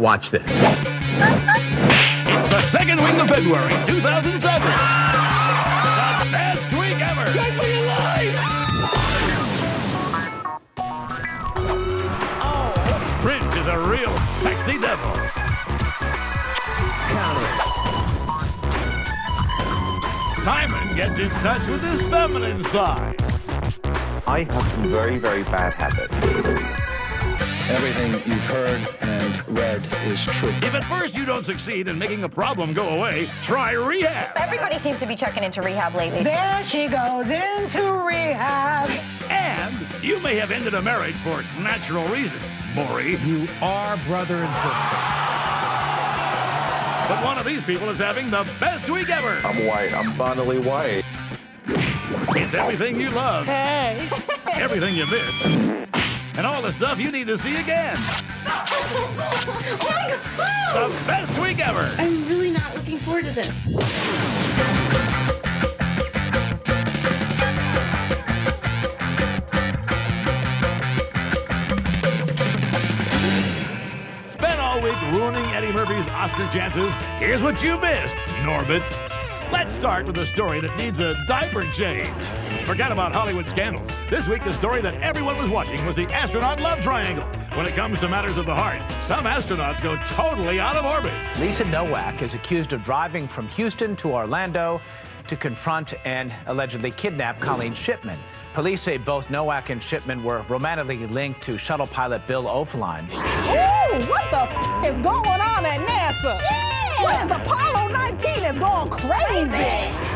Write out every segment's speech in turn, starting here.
Watch this. It's the second week of February, 2007. The best week ever. Run for your life. Oh. Prince is a real sexy devil. Count it. Simon gets in touch with his feminine side. I have some very, very bad habits. Everything you've heard and read is true. If at first you don't succeed in making a problem go away, try Rehab. Everybody seems to be checking into Rehab lately. There she goes into Rehab. And you may have ended a marriage for natural reasons, Maury. You are brother and sister. But one of these people is having the best week ever. I'm white. I'm finally white. It's everything you love. Hey. Everything you missed. And all the stuff you need to see again. Oh my God. The best week ever. I'm really not looking forward to this. Spent all week ruining Eddie Murphy's Oscar chances. Here's what you missed, Norbit. Let's start with a story that needs a diaper change. Forget about Hollywood scandals. This week, the story that everyone was watching was the astronaut love triangle. When it comes to matters of the heart, some astronauts go totally out of orbit. Lisa Nowak is accused of driving from Houston to Orlando to confront and allegedly kidnap Colleen Shipman. Police say both Nowak and Shipman were romantically linked to shuttle pilot Bill O'Fallon. Ooh, what the is going on at NASA? Yeah! What is Apollo 19 is going crazy?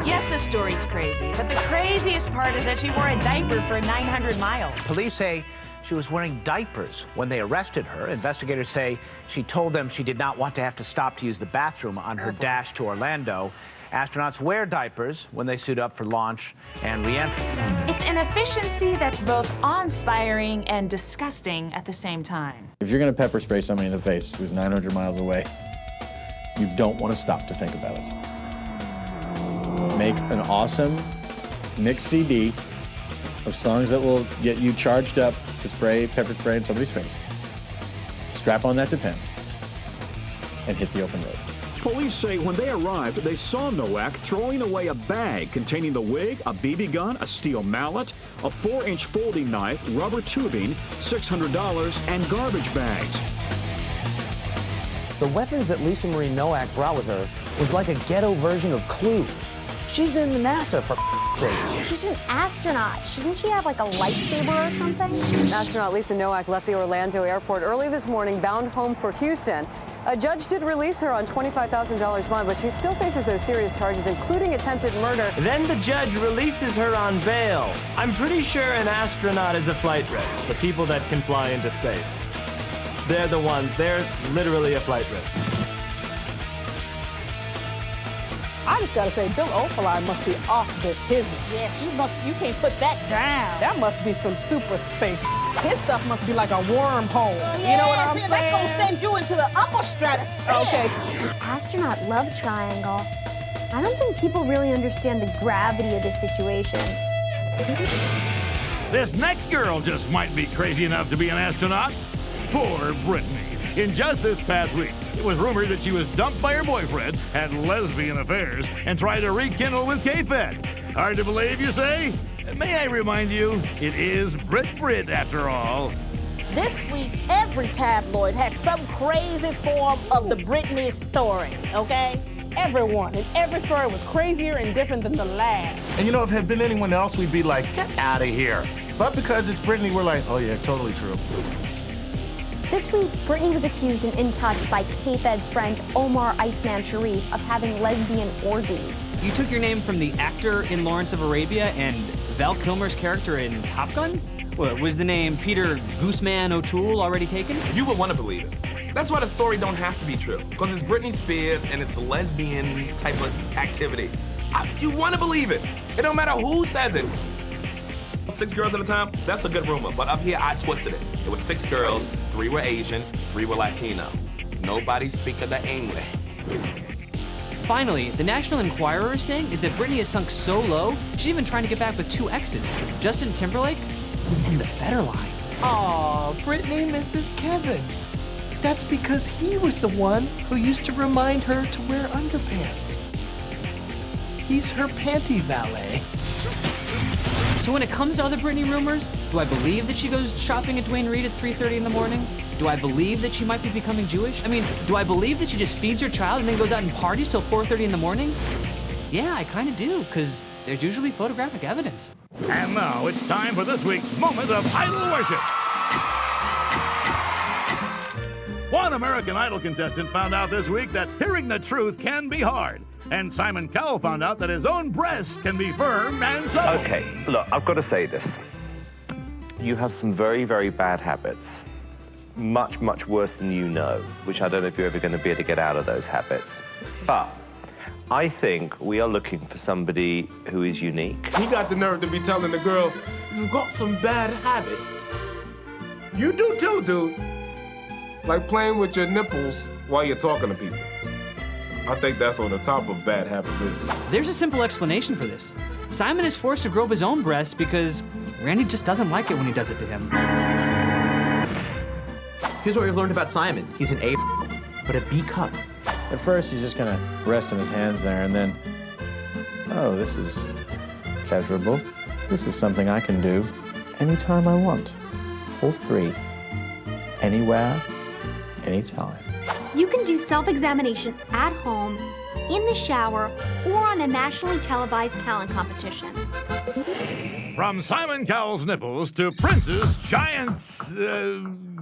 Yes, the story's crazy, but the craziest part is that she wore a diaper for 900 miles. Police say she was wearing diapers when they arrested her. Investigators say she told them she did not want to have to stop to use the bathroom on her dash to Orlando. Astronauts wear diapers when they suit up for launch and re-entry. It's an efficiency that's both awe-inspiring and disgusting at the same time. If you're going to pepper spray somebody in the face who's 900 miles away, you don't want to stop to think about it. Make an awesome mixed CD of songs that will get you charged up to spray pepper spray in somebody's face. Strap on that Depends and hit the open road. Police say when they arrived, they saw Nowak throwing away a bag containing the wig, a BB gun, a steel mallet, a 4-inch folding knife, rubber tubing, $600, and garbage bags. The weapons that Lisa Marie Nowak brought with her was like a ghetto version of Clue. She's in NASA, for sake. She's an astronaut. Shouldn't she have like a lightsaber or something? Astronaut Lisa Nowak left the Orlando airport early this morning, bound home for Houston. A judge did release her on $25,000 bond, but she still faces those serious charges, including attempted murder. Then the judge releases her on bail. I'm pretty sure an astronaut is a flight risk, the people that can fly into space. They're the ones, they're literally a flight risk. I just gotta say, Bill O'Fallon must be off the business. Yes, you can't put that down. That must be some super space. His stuff must be like a wormhole. You know what I'm saying? That's gonna send you into the upper stratosphere. Okay. Astronaut love triangle. I don't think people really understand the gravity of this situation. This next girl just might be crazy enough to be an astronaut. Poor Britney. In just this past week, it was rumored that she was dumped by her boyfriend, had lesbian affairs, and tried to rekindle with K-Fed. Hard to believe, you say? May I remind you, it is Brit after all. This week, every tabloid had some crazy form of the Britney story, okay? Everyone, and every story was crazier and different than the last. And you know, if it had been anyone else, we'd be like, get out of here. But because it's Britney, we're like, oh yeah, totally true. This week, Britney was accused and in touch by K-Fed's friend Omar Iceman Sharif of having lesbian orgies. You took your name from the actor in Lawrence of Arabia and Val Kilmer's character in Top Gun? What, was the name Peter Gooseman O'Toole already taken? You would want to believe it. That's why the story don't have to be true, because it's Britney Spears and it's a lesbian type of activity. You want to believe it. It don't matter who says it. 6 girls at a time, that's a good rumor, but up here I twisted it. It was 6 girls, 3 were Asian, 3 were Latino. Nobody speaking the English. Finally, the National Enquirer is saying is that Britney has sunk so low, she's even trying to get back with 2 exes, Justin Timberlake and the Federline. Aw, Britney misses Kevin. That's because he was the one who used to remind her to wear underpants. He's her panty valet. So when it comes to other Britney rumors, do I believe that she goes shopping at Dwayne Reed at 3:30 in the morning? Do I believe that she might be becoming Jewish? I mean, do I believe that she just feeds her child and then goes out and parties till 4:30 in the morning? Yeah, I kind of do, because there's usually photographic evidence. And now it's time for this week's Moment of Idol Worship. One American Idol contestant found out this week that hearing the truth can be hard. And Simon Cowell found out that his own breasts can be firm and supple. Okay, look, I've got to say this. You have some very, very bad habits. Much, much worse than you know, which I don't know if you're ever going to be able to get out of those habits. But I think we are looking for somebody who is unique. He got the nerve to be telling the girl, "You've got some bad habits." You do too, dude. Like playing with your nipples while you're talking to people. I think that's on the top of bad habit list. There's a simple explanation for this. Simon is forced to grow up his own breasts because Randy just doesn't like it when he does it to him. Here's what we've learned about Simon. He's an A, but a B cup. At first, he's just gonna rest in his hands there, and then, oh, this is pleasurable. This is something I can do anytime I want, for free, anywhere, anytime. You can do self-examination at home, in the shower, or on a nationally televised talent competition. From Simon Cowell's nipples to Prince's giant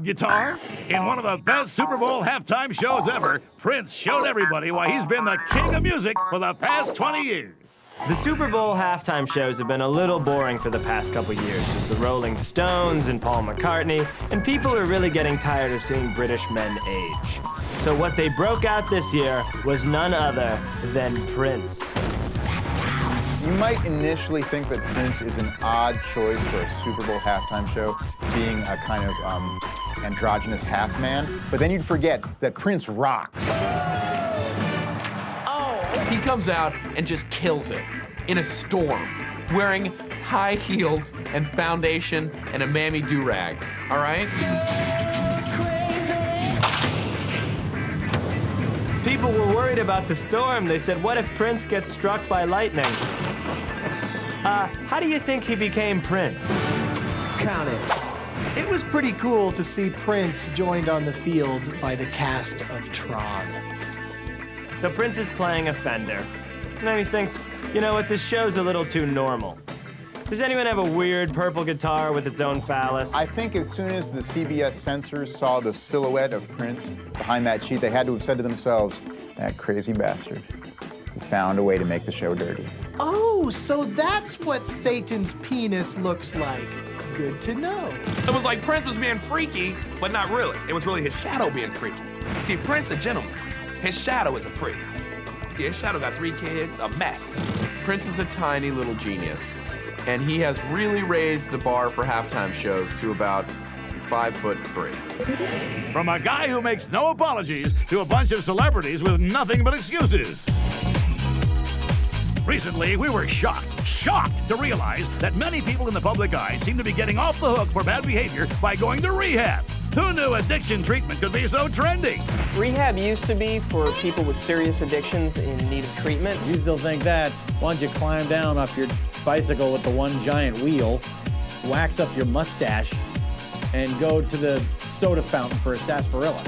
guitar, in one of the best Super Bowl halftime shows ever, Prince showed everybody why he's been the king of music for the past 20 years. The Super Bowl halftime shows have been a little boring for the past couple years. There's the Rolling Stones and Paul McCartney, and people are really getting tired of seeing British men age. So what they broke out this year was none other than Prince. You might initially think that Prince is an odd choice for a Super Bowl halftime show, being a kind of androgynous half man, but then you'd forget that Prince rocks. He comes out and just kills it in a storm, wearing high heels and foundation and a mammy do-rag, all right? People were worried about the storm. They said, what if Prince gets struck by lightning? How do you think he became Prince? Count it. It was pretty cool to see Prince joined on the field by the cast of Tron. So Prince is playing a Fender. And then he thinks, you know what, this show's a little too normal. Does anyone have a weird purple guitar with its own phallus? I think as soon as the CBS censors saw the silhouette of Prince behind that sheet, they had to have said to themselves, that crazy bastard. He found a way to make the show dirty. Oh, so that's what Satan's penis looks like. Good to know. It was like Prince was being freaky, but not really. It was really his shadow being freaky. See, Prince a gentleman. His shadow is a freak. Yeah, his shadow got 3 kids, a mess. Prince is a tiny little genius, and he has really raised the bar for halftime shows to about 5'3". From a guy who makes no apologies to a bunch of celebrities with nothing but excuses. Recently, we were shocked to realize that many people in the public eye seem to be getting off the hook for bad behavior by going to rehab. Who knew addiction treatment could be so trendy? Rehab used to be for people with serious addictions in need of treatment. You still think that? Why don't you climb down off your bicycle with the one giant wheel, wax up your mustache, and go to the soda fountain for a sarsaparilla?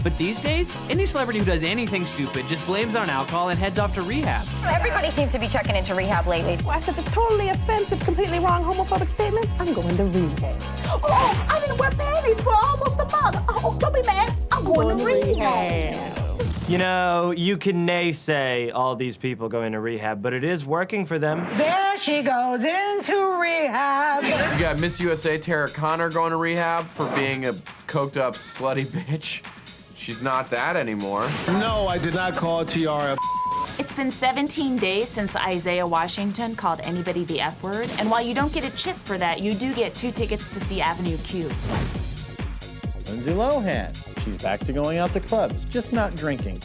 But these days, any celebrity who does anything stupid just blames it on alcohol and heads off to rehab. Everybody seems to be checking into rehab lately. Well, after the totally offensive, completely wrong homophobic statement, I'm going to rehab. Oh, I didn't wear panties for almost a month. Oh, don't be mad. I'm going to rehab. You know, you can naysay all these people going to rehab, but it is working for them. There she goes into rehab. You got Miss USA Tara Conner going to rehab for being a coked up slutty bitch. She's not that anymore. No, I did not call Tiara. It's been 17 days since Isaiah Washington called anybody the F word, and while you don't get a chip for that, you do get 2 tickets to see Avenue Q. Lindsay Lohan. She's back to going out to clubs, just not drinking.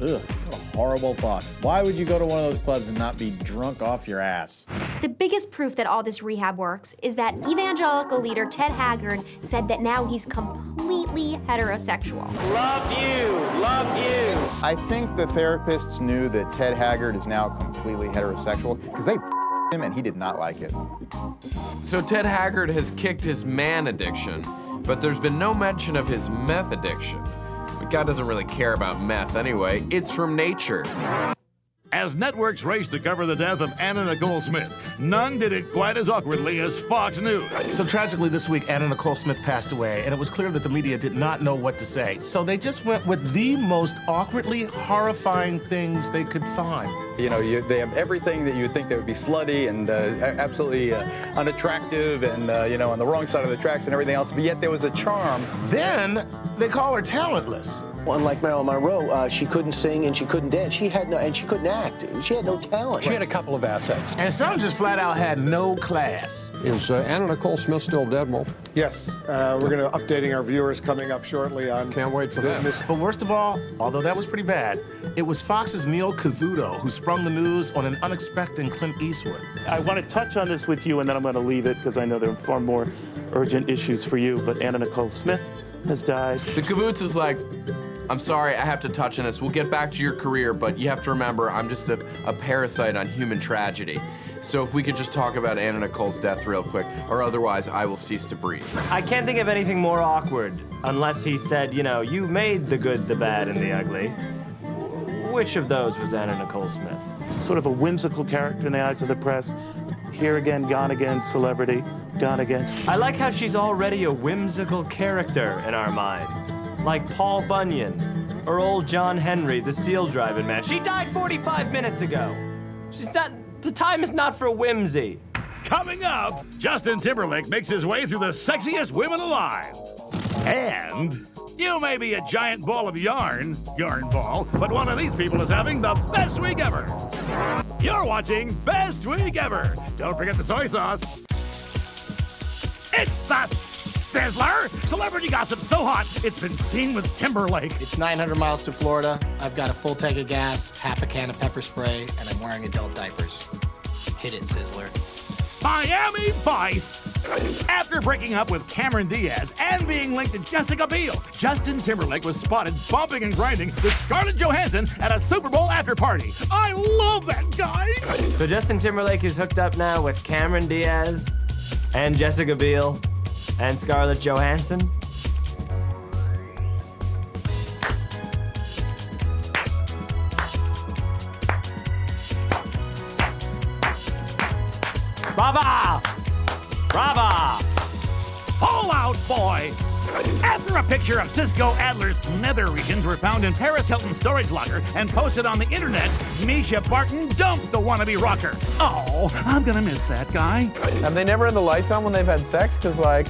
Ugh, what a horrible thought. Why would you go to one of those clubs and not be drunk off your ass? The biggest proof that all this rehab works is that evangelical leader Ted Haggard said that now he's completely heterosexual. Love you, love you. I think the therapists knew that Ted Haggard is now completely heterosexual because they him and he did not like it. So Ted Haggard has kicked his man addiction, but there's been no mention of his meth addiction. But God doesn't really care about meth anyway. It's from nature. As networks race to cover the death of Anna Nicole Smith, none did it quite as awkwardly as Fox News. So tragically this week, Anna Nicole Smith passed away, and it was clear that the media did not know what to say. So they just went with the most awkwardly horrifying things they could find. You know, they have everything that you would think that would be slutty and absolutely unattractive and, you know, on the wrong side of the tracks and everything else, but yet there was a charm. Then they call her talentless. Unlike Marilyn Monroe, she couldn't sing and she couldn't dance. She couldn't act. She had no talent. She had a couple of assets. And some just flat out had no class. Is Anna Nicole Smith still dead, Wolf? Yes, we're going to updating our viewers coming up shortly on. Can't wait for that. But worst of all, although that was pretty bad, it was Fox's Neil Cavuto who sprung the news on an unexpected Clint Eastwood. I want to touch on this with you, and then I'm going to leave it because I know there are far more urgent issues for you. But Anna Nicole Smith has died. The Cavoots is like, I'm sorry, I have to touch on this. We'll get back to your career, but you have to remember, I'm just a parasite on human tragedy. So if we could just talk about Anna Nicole's death real quick, or otherwise I will cease to breathe. I can't think of anything more awkward, unless he said, you know, you made the good, the bad, and the ugly. Which of those was Anna Nicole Smith? Sort of a whimsical character in the eyes of the press. Here again, gone again, celebrity, gone again. I like how she's already a whimsical character in our minds. Like Paul Bunyan, or old John Henry, the steel driving man. She died 45 minutes ago. The time is not for whimsy. Coming up, Justin Timberlake makes his way through the sexiest women alive. And you may be a giant ball of yarn ball, but one of these people is having the best week ever. You're watching Best Week Ever. Don't forget the soy sauce. It's the Sizzler! Celebrity gossip so hot, it's been seen with Timberlake. It's 900 miles to Florida. I've got a full tank of gas, half a can of pepper spray, and I'm wearing adult diapers. Hit it, Sizzler. Miami Vice. After breaking up with Cameron Diaz and being linked to Jessica Biel, Justin Timberlake was spotted bumping and grinding with Scarlett Johansson at a Super Bowl after party. I love that guy. So Justin Timberlake is hooked up now with Cameron Diaz and Jessica Biel and Scarlett Johansson. Brava! Brava! Fall out, boy! After a picture of Cisco Adler's nether regions were found in Paris Hilton's storage locker and posted on the internet, Misha Barton dumped the wannabe rocker. Oh, I'm gonna miss that guy. Have they never had the lights on when they've had sex? Because, like,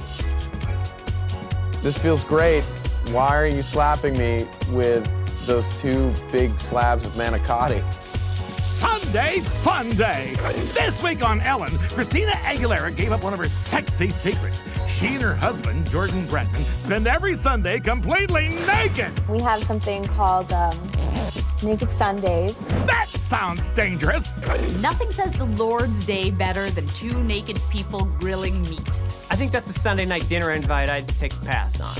this feels great. Why are you slapping me with those two big slabs of manicotti? Sunday Fun Day. This week on Ellen, Christina Aguilera gave up one of her sexy secrets. She and her husband, Jordan Bretman, spend every Sunday completely naked. We have something called Naked Sundays. That sounds dangerous. Nothing says the Lord's Day better than two naked people grilling meat. I think that's a Sunday night dinner invite I'd take a pass on.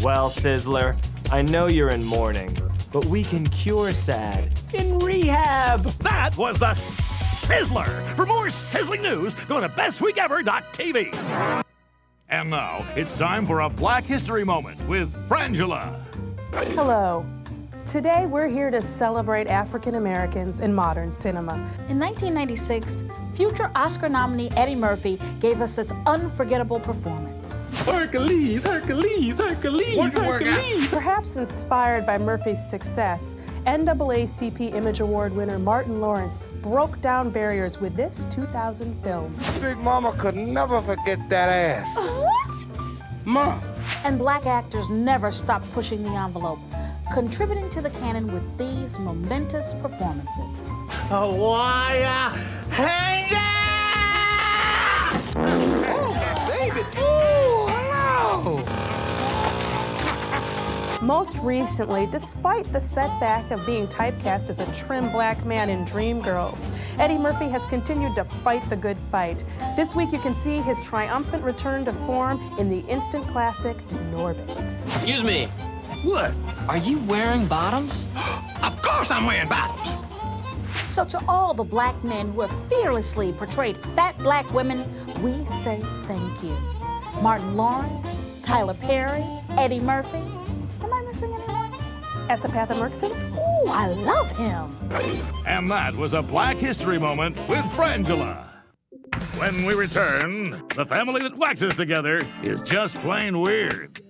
Well, Sizzler, I know you're in mourning, but we can cure sad in rehab. That was the Sizzler. For more sizzling news, go to bestweekever.tv. And now, it's time for a Black History Moment with Frangela. Hello. Today we're here to celebrate African Americans in modern cinema. In 1996, future Oscar nominee Eddie Murphy gave us this unforgettable performance. Hercules, Hercules, Hercules, Hercules. Perhaps inspired by Murphy's success, NAACP Image Award winner Martin Lawrence broke down barriers with this 2000 film. Big Mama could never forget that ass. What? Mom. And black actors never stopped pushing the envelope, contributing to the canon with these momentous performances. Hawaii, hang Oh, David. Oh, hello. Most recently, despite the setback of being typecast as a trim black man in Dreamgirls, Eddie Murphy has continued to fight the good fight. This week you can see his triumphant return to form in the instant classic Norbit. Excuse me. What? Are you wearing bottoms? Of course I'm wearing bottoms. So to all the black men who have fearlessly portrayed fat black women, we say thank you. Martin Lawrence, Tyler Perry, Eddie Murphy. Am I missing anyone? Esapatha Merkson? Ooh, I love him. And that was a Black History moment with Frangela. When we return, the family that waxes together is just plain weird.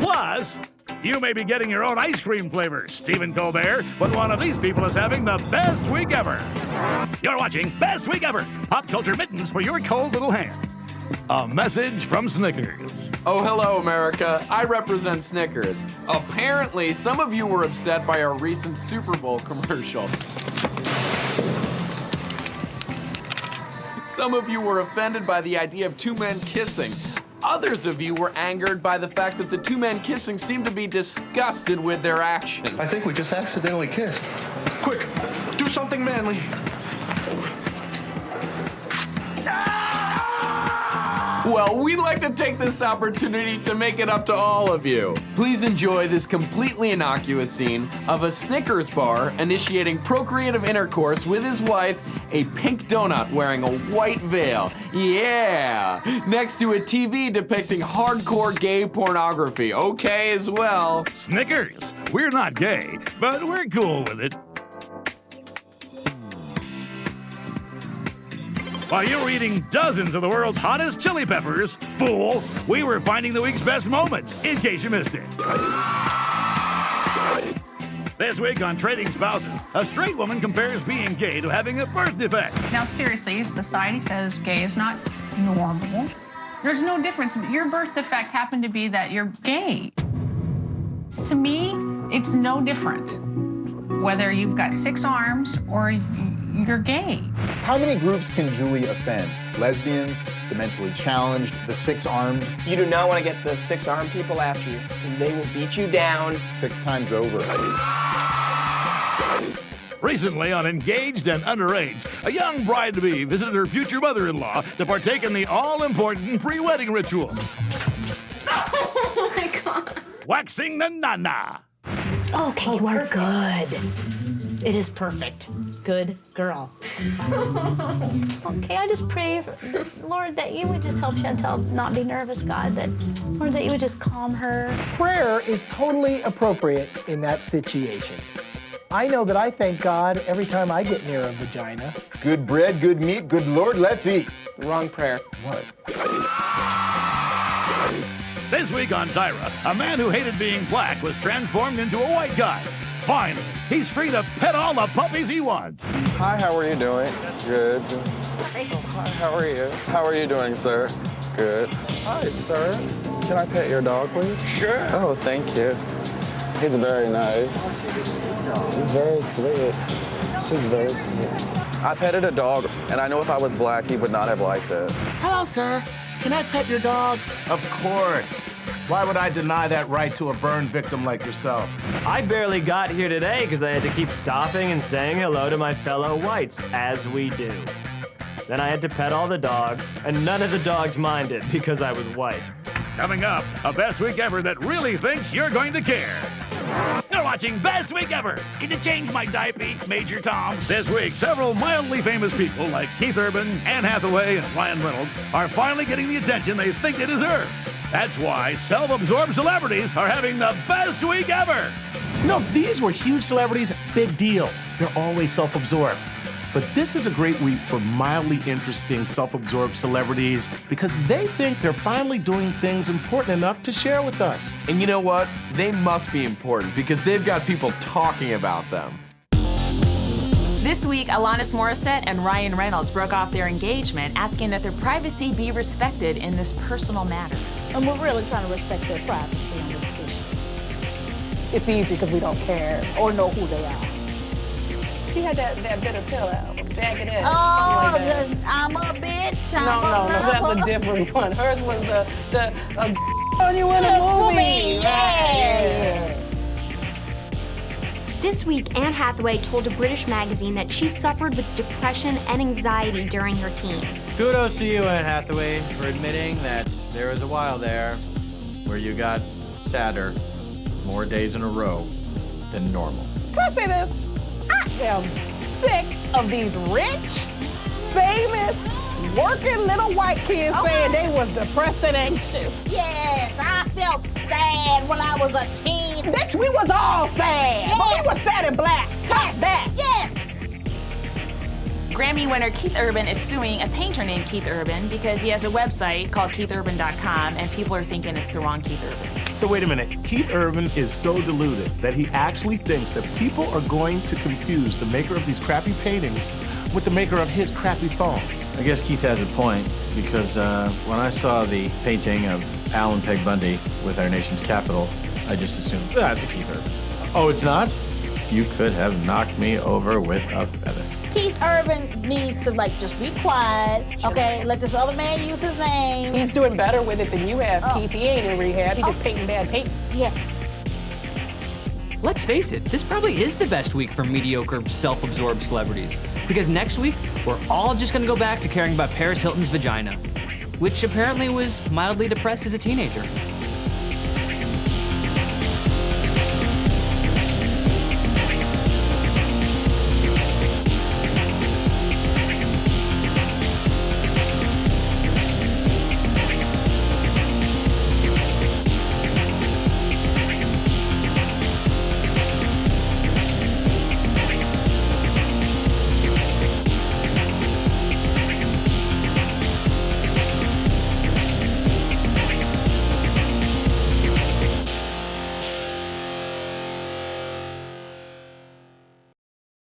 Plus, you may be getting your own ice cream flavor, Stephen Colbert, but one of these people is having the best week ever. You're watching Best Week Ever, pop culture mittens for your cold little hands. A message from Snickers. Oh, hello, America. I represent Snickers. Apparently, some of you were upset by our recent Super Bowl commercial. Some of you were offended by the idea of two men kissing. Others of you were angered by the fact that the two men kissing seemed to be disgusted with their actions. I think we just accidentally kissed. Quick, do something manly. Well, we'd like to take this opportunity to make it up to all of you. Please enjoy this completely innocuous scene of a Snickers bar initiating procreative intercourse with his wife, a pink donut wearing a white veil. Yeah! Next to a TV depicting hardcore gay pornography. Okay as well. Snickers. We're not gay, but we're cool with it. While you were eating dozens of the world's hottest chili peppers, fool, we were finding the week's best moments, in case you missed it. This week on Trading Spouses, a straight woman compares being gay to having a birth defect. Now, seriously, society says gay is not normal. There's no difference. Your birth defect happened to be that you're gay. To me, it's no different whether you've got 6 arms or you're gay. How many groups can Julie offend? Lesbians, the mentally challenged, the 6-armed. You do not want to get the 6-armed people after you, because they will beat you down 6 times over. Recently on Engaged and Underage, a young bride-to-be visited her future mother-in-law to partake in the all-important pre-wedding ritual. Oh my God. Waxing the nana. Okay, you are good. It is perfect. Good girl. Okay, I just pray, Lord, that you would just help Chantel not be nervous, God, Lord, that you would just calm her. Prayer is totally appropriate in that situation. I know that I thank God every time I get near a vagina. Good bread, good meat, good Lord, let's eat. Wrong prayer. What? This week on Tyra, a man who hated being black was transformed into a white guy. Finally, he's free to pet all the puppies he wants. Hi, how are you doing? Good. Hi, how are you? How are you doing, sir? Good. Hi, sir. Can I pet your dog, please? Sure. Oh, thank you. He's very nice. He's very sweet. She's very sweet. I petted a dog, and I know if I was black, he would not have liked it. Hello, sir. Can I pet your dog? Of course. Why would I deny that right to a burn victim like yourself? I barely got here today because I had to keep stopping and saying hello to my fellow whites, as we do. Then I had to pet all the dogs, and none of the dogs minded because I was white. Coming up, a Best Week Ever that really thinks you're going to care. You're watching Best Week Ever. Can you change my diaper, Major Tom? This week, several mildly famous people like Keith Urban, Anne Hathaway, and Ryan Reynolds are finally getting the attention they think they deserve. That's why self-absorbed celebrities are having the best week ever. No, these were huge celebrities, big deal. They're always self-absorbed. But this is a great week for mildly interesting self-absorbed celebrities because they think they're finally doing things important enough to share with us. And you know what? They must be important because they've got people talking about them. This week, Alanis Morissette and Ryan Reynolds broke off their engagement, asking that their privacy be respected in this personal matter. And we're really trying to respect their privacy on this issue. It's easy because we don't care or know who they are. She had that bitter pill out, Jagged. Oh, like that. I'm a bitch. No, that's a different one. Hers was the you in a movie. Yeah. This week, Anne Hathaway told a British magazine that she suffered with depression and anxiety during her teens. Kudos to you, Anne Hathaway, for admitting that there was a while there where you got sadder more days in a row than normal. Can I say this? I am sick of these rich, famous, working little white kids saying they was depressed and anxious. Yes, I felt sad when I was a teen. Bitch, we was all sad. Yes. But we was sad and black. Yes. That. Yes. Grammy winner Keith Urban is suing a painter named Keith Urban because he has a website called KeithUrban.com and people are thinking it's the wrong Keith Urban. So wait a minute, Keith Urban is so deluded that he actually thinks that people are going to confuse the maker of these crappy paintings with the maker of his crappy songs. I guess Keith has a point, because when I saw the painting of Al and Peg Bundy with our nation's capital, I just assumed, that's a Keith Urban. Oh, it's not? You could have knocked me over with a feather. Keith Urban needs to just be quiet, okay? Let this other man use his name. He's doing better with it than you have, Keith. He ain't in rehab. He just painting bad paint. Yes. Let's face it, this probably is the best week for mediocre, self-absorbed celebrities. Because next week, we're all just gonna go back to caring about Paris Hilton's vagina, which apparently was mildly depressed as a teenager.